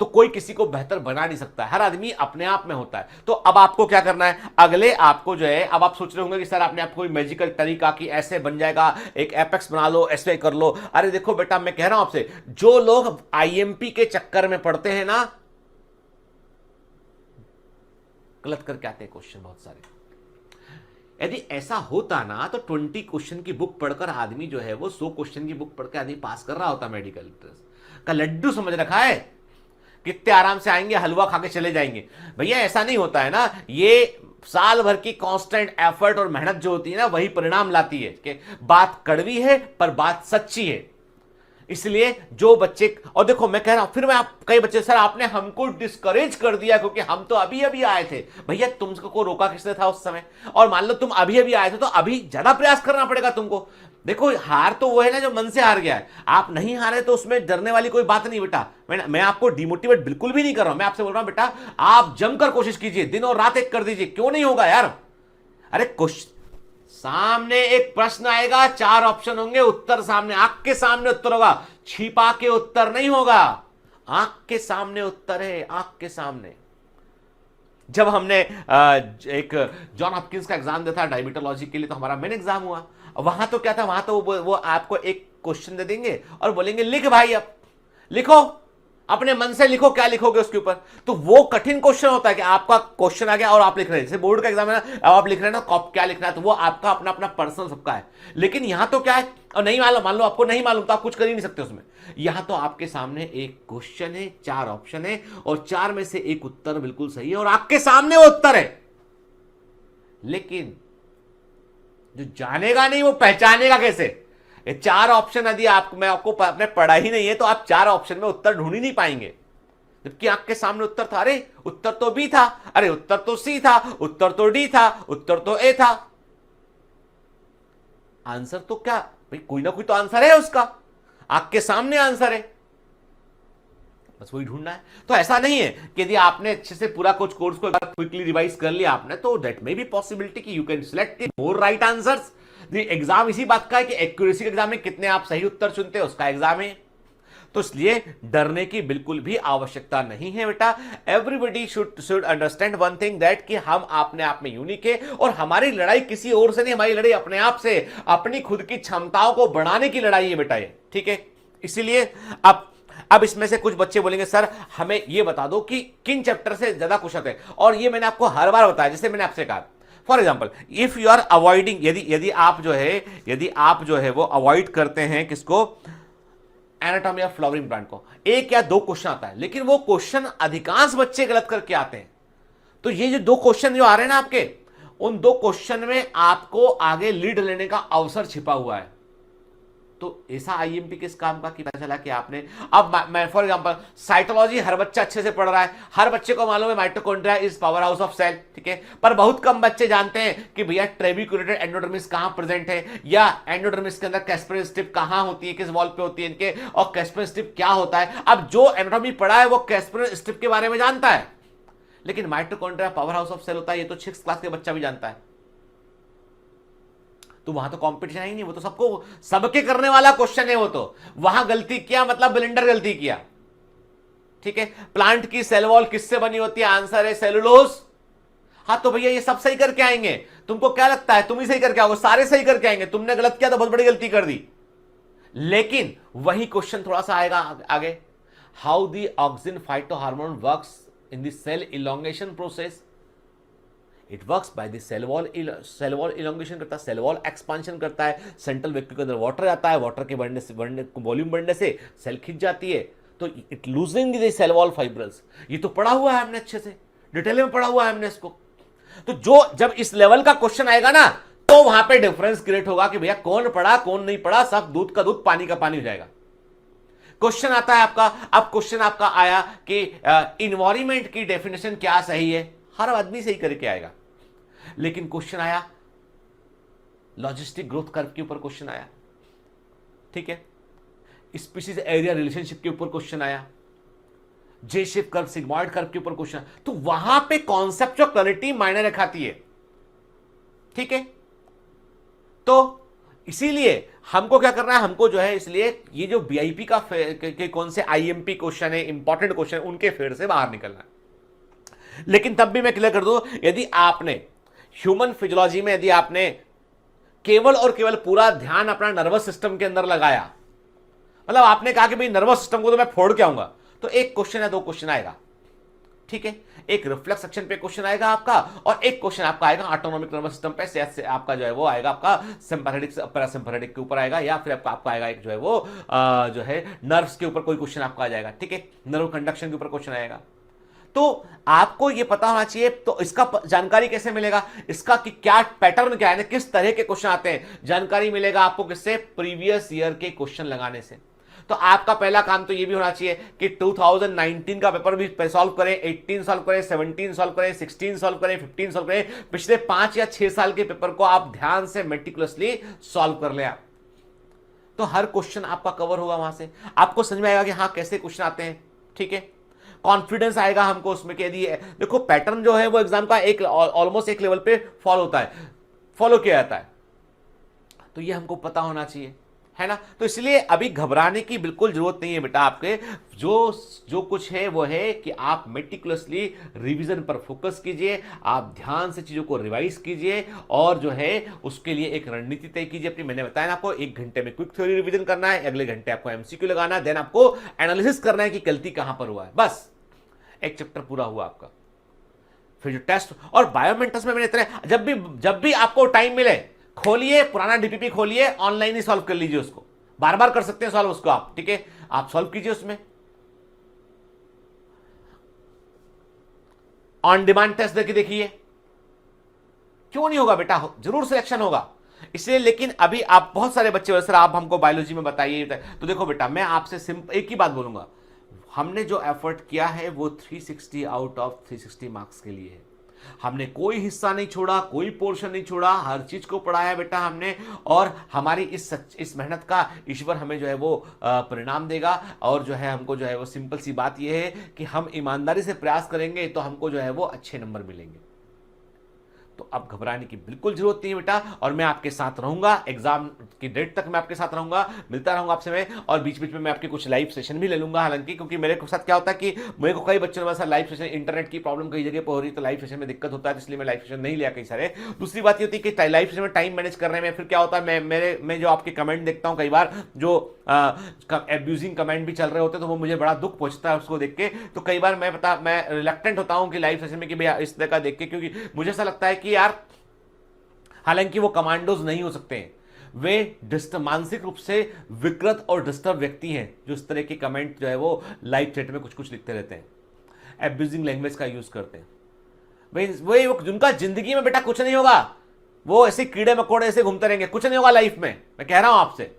तो कोई किसी को बेहतर बना नहीं सकता है, हर आदमी अपने आप में होता है। तो अब आपको क्या करना है, अगले आपको जो है, अब आप सोच रहे होंगे कि सर आपने आपको कोई मैजिकल तरीका कि ऐसे बन जाएगा, एक एपेक्स बना लो, ऐसे कर लो। अरे देखो बेटा, मैं कह रहा हूं आपसे, जो लोग आईएमपी के चक्कर में पढ़ते हैं ना, गलत करके आते हैं क्वेश्चन बहुत सारे। यदि ऐसा होता ना तो 20 क्वेश्चन की बुक पढ़कर आदमी जो है वो 100 क्वेश्चन की बुक पढ़कर आदमी पास कर रहा होता। मेडिकल का लड्डू समझ रखा है, कितने आराम से आएंगे, हलवा खा के चले जाएंगे। भैया ऐसा नहीं होता है ना। ये साल भर की कांस्टेंट एफर्ट और मेहनत जो होती है ना, वही परिणाम लाती है कि बात कड़वी है पर बात सच्ची है। इसलिए जो बच्चे, और देखो मैं कह रहा हूं, फिर मैं कई बच्चे सर आपने हमको डिस्करेज कर दिया क्योंकि हम तो अभी अभी आए थे। भैया तुमको रोका किसने था उस समय? और मान लो तुम अभी अभी आए थे तो अभी ज्यादा प्रयास करना पड़ेगा तुमको। देखो हार तो वो है ना जो मन से हार गया है। आप नहीं हारे तो उसमें डरने वाली कोई बात नहीं बेटा। मैं आपको डिमोटिवेट बिल्कुल भी नहीं कर रहा हूं। मैं आपसे बोल रहा हूं बेटा, आप जमकर कोशिश कीजिए, दिन और रात एक कर दीजिए। क्यों नहीं होगा यार? अरे सामने एक प्रश्न आएगा, 4 ऑप्शन होंगे, उत्तर सामने, आंख के सामने उत्तर होगा, छिपा के उत्तर नहीं होगा। आंख के सामने उत्तर है, आंख के सामने। जब हमने एक जॉन हॉपकिंस का एग्जाम दिया था डायबिटोलॉजी के लिए, तो हमारा मेन एग्जाम हुआ। वहां तो क्या था, वहां तो वो आपको एक क्वेश्चन दे देंगे और बोलेंगे लिख भाई, अब लिखो। अपने मन से लिखो, क्या लिखोगे उसके ऊपर। तो वो कठिन क्वेश्चन होता है कि आपका क्वेश्चन आ गया और आप लिख रहे हैं, जैसे बोर्ड का एग्जाम है ना, अब आप लिख रहे हैं ना क्या लिखना है, तो वो आपका अपना अपना पर्सनल सबका है। लेकिन यहां तो क्या है, और नहीं मालूम, मान लो आपको नहीं मालूम तो आप कुछ कर ही नहीं सकते उसमें। यहां तो आपके सामने एक क्वेश्चन है, 4 ऑप्शन है, और 4 में से एक उत्तर बिल्कुल सही है और आपके सामने वो उत्तर है। लेकिन जो जानेगा नहीं वो पहचानेगा कैसे? ये 4 ऑप्शन यदि मैं आपको आपने पढ़ा ही नहीं है तो आप 4 ऑप्शन में उत्तर ढूंढ ही नहीं पाएंगे, जबकि आपके सामने उत्तर था। अरे उत्तर तो बी था, अरे उत्तर तो सी था, उत्तर तो डी था, उत्तर तो ए था। आंसर तो क्या भाई, कोई ना कोई तो आंसर है उसका, आपके सामने आंसर है, बस वही ढूंढना है। तो ऐसा नहीं है कि यदि आपने अच्छे से पूरा कुछ कोर्स को क्विकली रिवाइज कर लिया आपने, तो दैट मे बी पॉसिबिलिटी कि you can select more right answers. Exam इसी बात का है कि एक्यूरेसी के एग्जाम में कितने आप सही उत्तर चुनते हैं उसका एग्जाम है। तो इसलिए डरने की बिल्कुल भी आवश्यकता नहीं है बेटा। Everybody should understand one thing, that कि हम अपने आप में यूनिक है और हमारी लड़ाई किसी और से नहीं, हमारी लड़ाई अपने आप से, अपनी खुद की क्षमताओं को बढ़ाने की लड़ाई है बेटा ये, ठीक है। इसीलिए अब इसमें से कुछ बच्चे बोलेंगे सर हमें ये बता दो कि किन चैप्टर से ज्यादा क्वेश्चन आते हैं, और ये मैंने आपको हर बार बताया, जैसे मैंने आपसे कहा for example if you are avoiding, यदि आप जो है वो अवॉइड करते हैं किसको, एनाटॉमी ऑफ फ्लावरिंग प्लांट को, 1 या 2 क्वेश्चन आता है, लेकिन वो क्वेश्चन अधिकांश बच्चे गलत करके आते हैं। तो ये जो 2 क्वेश्चन जो आ रहे हैं ना आपके, उन 2 क्वेश्चन में आपको आगे लीड लेने का अवसर छिपा हुआ है। तो ऐसा आईएमपी किस काम का कि पता चला कि आपने, अब मैं फॉर एग्जांपल साइटोलॉजी हर बच्चा अच्छे से पढ़ रहा है, हर बच्चे को मालूम है mitochondria is power house of cell, ठीक है, पर बहुत कम बच्चे जानते हैं कि भैया ट्रेबिक्युलेटेड एंडोडर्मिस कहां प्रेजेंट है, या एंडोडर्मिस के अंदर कैस्परिन स्ट्रिप कहां होती है, किस वॉल पे होती है इनके, और कैस्परिन स्ट्रिप क्या होता है। अब जो एनाटॉमी पढ़ा है वो कैस्परिन स्ट्रिप के बारे में जानता है, लेकिन mitochondria power house of cell होता है ये तो 6th क्लास के बच्चा भी जानता है। तो वहां तो कंपटीशन ही नहीं, वो तो सबके करने वाला क्वेश्चन है। वो तो वहां गलती किया मतलब ब्लेंडर गलती किया, ठीक है। प्लांट की सेल वॉल किससे बनी होती है, आंसर है सेलुलोज। हाँ तो भैया ये सब सही करके आएंगे, तुमको क्या लगता है तुम ही सही करके आओगे, सारे सही करके आएंगे, तुमने गलत किया तो बहुत बड़ी गलती कर दी। लेकिन वही क्वेश्चन थोड़ा सा आएगा आगे, how the auxin phytohormone works in the cell elongation process. It works by the cell wall elongation करता है, सेल वॉल एक्सपांशन करता है, सेंट्रल वैक्यूम के अंदर वाटर आता है, वाटर के बढ़ने से वॉल्यूम बढ़ने से सेल खिंच जाती है, तो it losing the cell wall fibrils. ये तो पढ़ा हुआ है हमने अच्छे से, डिटेल में पढ़ा हुआ है हमने इसको। तो जो जब इस लेवल का क्वेश्चन आएगा ना, तो वहां पे डिफरेंस क्रिएट होगा कि भैया कौन पढ़ा कौन नहीं पढ़ा, सब दूध का दूध पानी का पानी हो जाएगा। क्वेश्चन आता है आपका, अब क्वेश्चन आपका आया कि इन्वायरमेंट की डेफिनेशन क्या सही है, हर आदमी सही करके आएगा। लेकिन क्वेश्चन आया लॉजिस्टिक ग्रोथ कर्व के ऊपर क्वेश्चन आया, ठीक है, स्पीशीज एरिया रिलेशनशिप के ऊपर क्वेश्चन आया, जे शेप कर्व सिग्मॉइड कर्व के ऊपर क्वेश्चन, तो वहां पे कॉन्सेप्ट ऑफ क्लैरिटी मायने रखाती है, ठीक है। तो इसीलिए हमको क्या करना है, हमको जो है इसलिए ये जो बीआईपी का के कौन से आईएमपी क्वेश्चन है, इंपॉर्टेंट क्वेश्चन है, उनके फेर से बाहर निकलना है। लेकिन तब भी मैं क्लियर कर दूं, यदि आपने ह्यूमन फिजियोलॉजी में यदि आपने केवल और केवल पूरा ध्यान अपना नर्वस सिस्टम के अंदर लगाया, मतलब आपने कहा कि भाई नर्वस सिस्टम को तो मैं फोड़ के आऊंगा, तो 1 क्वेश्चन या 2 क्वेश्चन आएगा, ठीक है। एक रिफ्लेक्स एक्शन पे क्वेश्चन आएगा आपका, और एक क्वेश्चन आपका आएगा ऑटोनॉमिक नर्वस सिस्टम पे, से आपका जो है वो आएगा आपका सिंपैथेटिक पैरासिम्पैथेटिक के ऊपर आएगा, या फिर आपका आएगा एक जो है वो जो है नर्व्स के ऊपर कोई क्वेश्चन आपका आ जाएगा, ठीक है, नर्व कंडक्शन के ऊपर क्वेश्चन आएगा। तो आपको ये पता होना चाहिए, तो इसका जानकारी कैसे मिलेगा, इसका कि क्या पैटर्न क्या है, किस तरह के क्वेश्चन आते हैं, जानकारी मिलेगा आपको किससे, प्रीवियस ईयर के क्वेश्चन लगाने से। तो आपका पहला काम तो ये भी होना चाहिए कि 2019 का पेपर भी सॉल्व करें, 18 सॉल्व करें, 17 सॉल्व करें, 16 सॉल्व करें, 15 सॉल्व करें, पिछले 5 या 6 साल के पेपर को आप ध्यान से मेटिकुलसली सॉल्व कर लें। तो हर क्वेश्चन आपका कवर होगा, वहां से आपको समझ में आएगा कि हाँ कैसे क्वेश्चन आते हैं, ठीक है। कॉन्फिडेंस आएगा हमको उसमें कि यदि देखो पैटर्न जो है वो एग्जाम का एक ऑलमोस्ट एक लेवल पे फॉलो होता है, फॉलो किया जाता है, तो ये हमको पता होना चाहिए, है ना। तो इसलिए अभी घबराने की बिल्कुल जरूरत नहीं है बेटा। आपके जो कुछ है वो है कि आप मेटिकुलसली रिवीजन पर फोकस कीजिए, आप ध्यान से चीजों को रिवाइज कीजिए और जो है उसके लिए एक रणनीति तय कीजिए अपनी। मैंने बताया ना आपको 1 घंटे में क्विक थ्योरी रिवीजन करना है, अगले घंटे आपको एमसीक्यू लगाना है, देन आपको एनालिसिस करना है कि गलती कहां पर हुआ है। बस एक चैप्टर पूरा हुआ आपका। फिर जो टेस्ट और बायोमेंटस में मैंने इतने, जब भी आपको टाइम मिले खोलिए, पुराना डीपीपी खोलिए, ऑनलाइन ही सॉल्व कर लीजिए उसको। बार बार कर सकते हैं सॉल्व उसको आप, ठीक है, आप सॉल्व कीजिए उसमें। ऑन डिमांड टेस्ट देके देखिए, क्यों नहीं होगा बेटा, जरूर सिलेक्शन होगा। इसलिए लेकिन अभी आप बहुत सारे बच्चे सर आप हमको बायोलॉजी में बताइए, तो देखो बेटा मैं आपसे सिंपल एक ही बात बोलूंगा, हमने जो एफर्ट किया है वो 360 आउट ऑफ 360 मार्क्स के लिए है। हमने कोई हिस्सा नहीं छोड़ा, कोई पोर्शन नहीं छोड़ा, हर चीज को पढ़ाया बेटा हमने। और हमारी इस मेहनत का ईश्वर हमें जो है वो परिणाम देगा। और जो है हमको जो है वो सिंपल सी बात ये है कि हम ईमानदारी से प्रयास करेंगे तो हमको जो है वो अच्छे नंबर मिलेंगे। तो अब घबराने की बिल्कुल जरूरत नहीं है बेटा, और मैं आपके साथ रहूंगा, एग्जाम की डेट तक मैं आपके साथ रहूंगा, मिलता रहूंगा आपसे मैं, और बीच बीच में मैं आपके कुछ लाइव सेशन भी ले लूंगा। हालांकि क्योंकि मेरे साथ क्या होता है कि मेरे को कई बच्चों ने लाइव सेशन, इंटरनेट की प्रॉब्लम कई जगह पर हो रही है तो लाइव सेशन में दिक्कत होता है, इसलिए मैं लाइव सेशन नहीं लिया कई सारे। दूसरी बात ये होती है कि लाइव सेशन में टाइम मैनेज करने में फिर क्या होता है, मैं जो आपके कमेंट देखता हूँ कई बार जो एब्यूजिंग कमेंट भी चल रहे होते हैं, तो वो मुझे बड़ा दुख पहुंचता है उसको देख के। तो कई बार मैं रिलक्टेंट होता हूँ कि लाइव सेशन में कि भैया इस तरह का देख के, क्योंकि मुझे ऐसा लगता है कि यार हालांकि वो कमांडोज नहीं हो सकते हैं, वे मानसिक रूप से विकृत और डिस्टर्ब व्यक्ति हैं जो इस तरह के कमेंट जो है वो लाइव चैट में कुछ कुछ लिखते रहते हैं, एब्यूजिंग लैंग्वेज का यूज करते हैं। वही जिनका जिंदगी में बेटा कुछ नहीं होगा, वो ऐसे कीड़े मकोड़े ऐसे घूमते रहेंगे, कुछ नहीं होगा लाइफ में, मैं कह रहा हूं आपसे,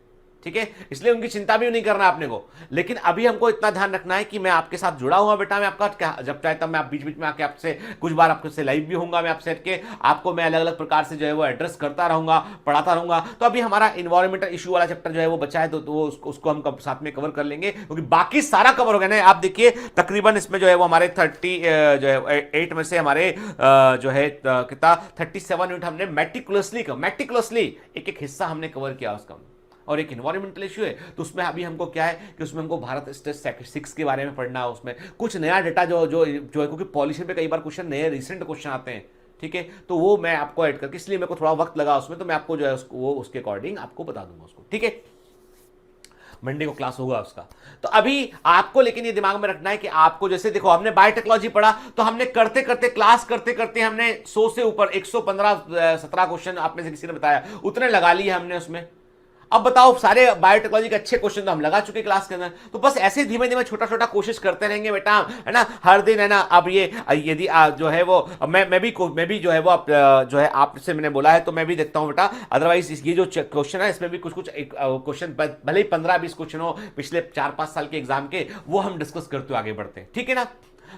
ठीक है। इसलिए उनकी चिंता भी नहीं करना आपने को। लेकिन अभी हमको इतना ध्यान रखना है कि मैं आपके साथ जुड़ा हुआ बेटा, मैं आपका जब चाहे तब मैं आप बीच बीच में आके आपसे कुछ बार आपसे लाइव भी होऊंगा, मैं आपसे के आपको मैं अलग अलग प्रकार से जो है वो एड्रेस करता रहूंगा, पढ़ाता रहूंगा। तो अभी हमारा इन्वायरमेंट इशू वाला चैप्टर जो है वो बचा है, तो उसको हम साथ में कवर कर लेंगे, क्योंकि बाकी सारा कवर हो गया ना। आप देखिए तकरीबन इसमें जो है वो हमारे 38 में से हमारे जो है कितना 37 यूनिट हमने मेटिकुलसली एक एक हिस्सा हमने कवर किया उसका। और एक इन्वायरमेंटल इशू है, तो उसमें अभी हमको क्या है कि उसमें हमको भारत स्टेट 6 के बारे में पढ़ना है, उसमें कुछ नया डेटा जो है, क्योंकि पॉलिसी पे कई बार क्वेश्चन नए रिसेंट क्वेश्चन आते हैं, ठीक है, तो वो मैं आपको ऐड करके, इसलिए मेरे को थोड़ा वक्त लगा उसमें, तो मैं आपको जो है वो उसके अकॉर्डिंग आपको बता दूंगा उसको, ठीक है। मंडे को क्लास होगा उसका। तो अभी आपको लेकिन ये दिमाग में रखना है कि आपको, जैसे देखो हमने बायोटेक्नोलॉजी पढ़ा, तो हमने क्लास करते करते हमने 100 से ऊपर 115-17 क्वेश्चन आप में से किसी ने बताया उतने लगा लिए हमने उसमें। अब बताओ सारे बायोटेक्नोलॉजी के अच्छे क्वेश्चन तो हम लगा चुके क्लास के अंदर, तो बस ऐसे धीमे धीमे छोटा छोटा कोशिश करते रहेंगे बेटा, है ना, हर दिन, है ना। अब ये यदि जो है वो मैं भी जो है वो जो है आपसे मैंने बोला है तो मैं भी देखता हूं बेटा, अदरवाइज ये जो क्वेश्चन है इसमें भी कुछ क्वेश्चन, भले ही 15-20 क्वेश्चन हो पिछले 4-5 साल के एग्जाम के, वो हम डिस्कस करते हुए आगे बढ़ते हैं, ठीक है ना।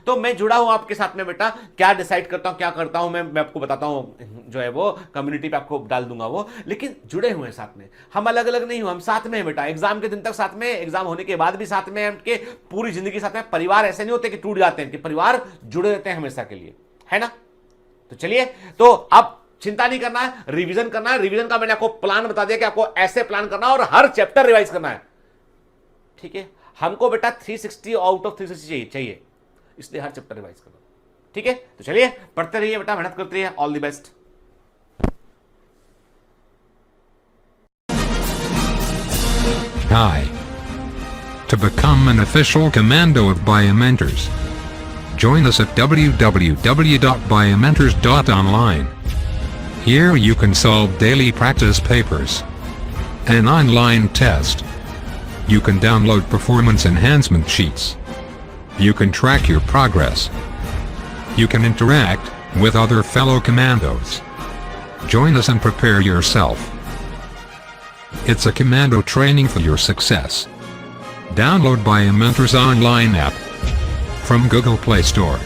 तो मैं जुड़ा हूं आपके साथ में बेटा, क्या डिसाइड करता हूं क्या करता हूं मैं आपको बताता हूं, जो है वो कम्युनिटी पे आपको डाल दूंगा वो, लेकिन जुड़े हुए हैं साथ में, हम अलग अलग नहीं हुए, हम साथ में हैं बेटा, एग्जाम के दिन तक साथ में, एग्जाम होने के बाद भी साथ में, उनके पूरी जिंदगी साथ में। परिवार ऐसे नहीं होते कि टूट जाते हैं, कि परिवार जुड़े रहते हैं हमेशा के लिए, है ना। तो चलिए, तो अब चिंता नहीं करना है, रिवीजन करना है। रिवीजन का मैंने आपको प्लान बता दिया कि आपको ऐसे प्लान करना है और हर चैप्टर रिवाइज करना है, ठीक है। हमको बेटा 360 आउट ऑफ 360 चाहिए, इसलिए हर चैप्टर रिवाइज करो, ठीक है। तो चलिए पढ़ते रहिए बेटा, मेहनत करते रहिए, all the best. Hi. To become an official commando of Biomentors, join us at www.biomentors.online. Here you can solve daily practice papers, an online test. You can download performance enhancement sheets. You can track your progress. You can interact with other fellow commandos. Join us and prepare yourself. It's a commando training for your success. Download Biomentors online app from Google Play Store.